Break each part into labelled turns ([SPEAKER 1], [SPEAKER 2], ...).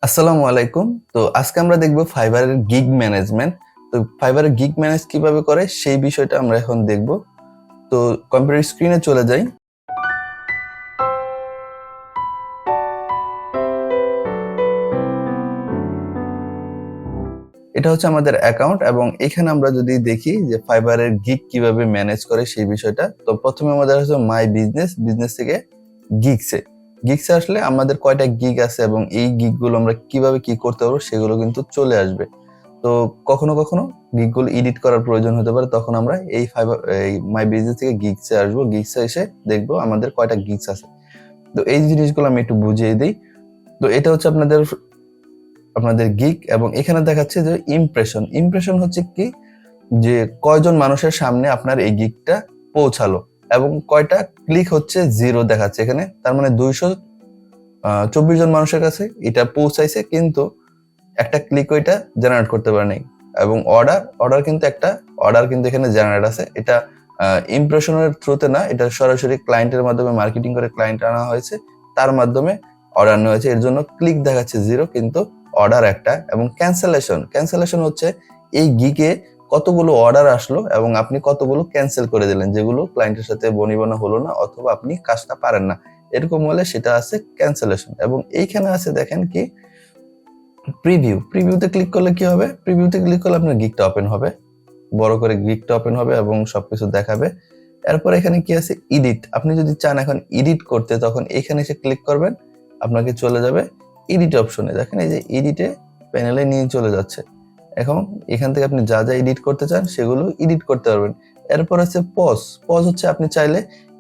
[SPEAKER 1] আসসালামু আলাইকুম। তো আজকে আমরা দেখব ফাইবারের গিগ ম্যানেজমেন্ট। তো ফাইবারের গিগ ম্যানেজ কিভাবে করে সেই বিষয়টা আমরা এখন দেখব। তো কম্পিউটার স্ক্রিনে চলে যাই। এটা হচ্ছে আমাদের অ্যাকাউন্ট এবং এখানে আমরা যদি দেখি যে ফাইবারের গিগ কিভাবে ম্যানেজ করে সেই বিষয়টা। তো প্রথমে আমাদের হচ্ছে মাই বিজনেস, বিজনেস থেকে গিগসে। গিগসে আসলে আমাদের কয়টা গিগ আছে এবং এই গিগগুলো আমরা কিভাবে কি করতে পারবো সেগুলো কিন্তু চলে আসবে। তো কখনো কখনো গিগগুলো এডিট করার প্রয়োজন হতে পারে, তখন আমরা এই মাই বিজনেস থেকে গিগসে আসবো। গিগসে এসে দেখবো আমাদের কয়টা গিগস আছে। তো এই জিনিসগুলো আমি একটু বুঝিয়ে দিই। তো এটা হচ্ছে আপনাদের গিগ এবং এখানে দেখাচ্ছে যে ইমপ্রেশন। ইমপ্রেশন হচ্ছে কি, যে কয়জন মানুষের সামনে আপনার এই গিগটা পৌঁছালো এবং কয়টা ক্লিক হচ্ছে, 0 দেখাচ্ছে এখানে। তার মানে 224 জন মানুষের কাছে এটা পৌঁছাইছে, কিন্তু একটা ক্লিক ওইটা জেনারেট করতে পারে নাই। এবং অর্ডার কিন্তু এখানে জেনারেট আছে। এটা ইমপ্রেশনের থ্রুতে না, এটা সরাসরি ক্লায়েন্টের মাধ্যমে মার্কেটিং করে ক্লায়েন্ট আনা হয়েছে, তার মাধ্যমে অর্ডার নেওয়া হয়েছে। এর জন্য ক্লিক দেখাচ্ছে 0, কিন্তু অর্ডার একটা। এবং ক্যান্সেলেশন হচ্ছে এই গিগে কতগুলো অর্ডার আসলো এবং আপনি কতগুলো ক্যান্সেল করে দিলেন, যেগুলো ক্লায়েন্টের সাথে বনিবনা হলো না অথবা আপনি কাজটা পারেন না, এরকম হলে সেটা আছে ক্যান্সেলেশন। এবং এইখানে আছে দেখেন কি, প্রিভিউতে ক্লিক করলে কি হবে, প্রিভিউতে ক্লিক করলে আপনার গিগটা ওপেন হবে, বড় করে গিগটা ওপেন হবে এবং সবকিছু দেখাবে। এরপর এখানে কি আছে, এডিট। আপনি যদি চান এখন এডিট করতে, তখন এখানে এসে ক্লিক করবেন, আপনাকে চলে যাবে এডিট অপশনে। দেখেন এই যে এডিটে প্যানেলে নিয়ে চলে যাচ্ছে। এখন এখান থেকে আপনি যা যা এডিট করতে চান সেগুলো এডিট করতে পারবেন। এরপর আছে পজ হচ্ছে আপনি চাইলে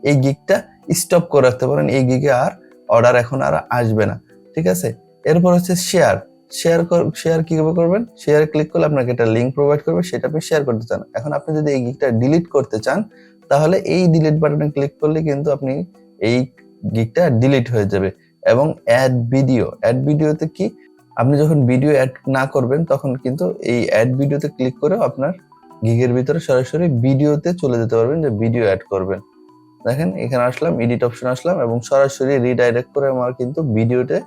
[SPEAKER 1] এই গিগটা স্টপ করে রাখতে পারেন, এই গিগে আর অর্ডার এখন আর আসবে না, ঠিক আছে। এরপর হচ্ছে শেয়ার কিভাবে করবেন, শেয়ারে ক্লিক করলে আপনাকে একটা লিঙ্ক প্রোভাইড করবে, সেটা আপনি শেয়ার করতে চান। এখন আপনি যদি এই গিগটা ডিলিট করতে চান, তাহলে এই ডিলিট বাটনে ক্লিক করলে কিন্তু আপনি এই গিগটা ডিলিট হয়ে যাবে। এবং অ্যাড ভিডিওতে কি, আপনি যখন ভিডিও অ্যাড না করবেন তখন কিন্তু এই অ্যাড ভিডিওতে ক্লিক করে আপনার গিগের ভিতরে সরাসরি ভিডিওতে চলে যেতে পারবেন, যে ভিডিও অ্যাড করবেন। দেখেন এখানে আসলাম, এডিট অপশন আসলাম এবং সরাসরি রিডাইরেক্ট করে আমার কিন্তু ভিডিওতে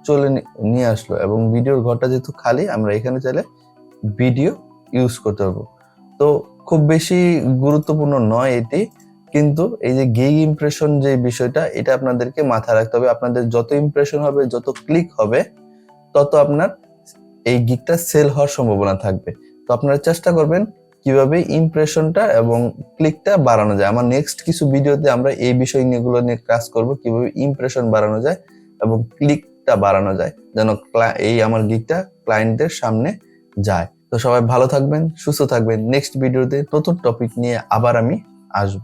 [SPEAKER 1] চলে নিয়ে আসলো। এবং ভিডিওর ঘরটা যেহেতু খালি, আমরা এখানে চাইলে ভিডিও ইউজ করতে পারবো। তো খুব বেশি গুরুত্বপূর্ণ নয় এটি, কিন্তু এই যে গিগ ইমপ্রেশন যে বিষয়টা, এটা আপনাদেরকে মাথায় রাখতে হবে। আপনাদের যত ইমপ্রেশন হবে, যত ক্লিক হবে, তত আপনার এই গিগটা সেল হওয়ার সম্ভাবনা থাকবে। তো আপনারা চেষ্টা করবেন কিভাবে ইমপ্রেশনটা এবং ক্লিকটা বাড়ানো যায়। আমার নেক্সট কিছু ভিডিওতে আমরা এই বিষয়গুলো নিয়ে কাজ করব, কিভাবে ইমপ্রেশন বাড়ানো যায় এবং ক্লিকটা বাড়ানো যায়, যেন এই আমার গিগটা ক্লায়েন্টদের সামনে যায়। তো সবাই ভালো থাকবেন, সুস্থ থাকবেন। নেক্সট ভিডিওতে নতুন টপিক নিয়ে আবার আমি আসবো।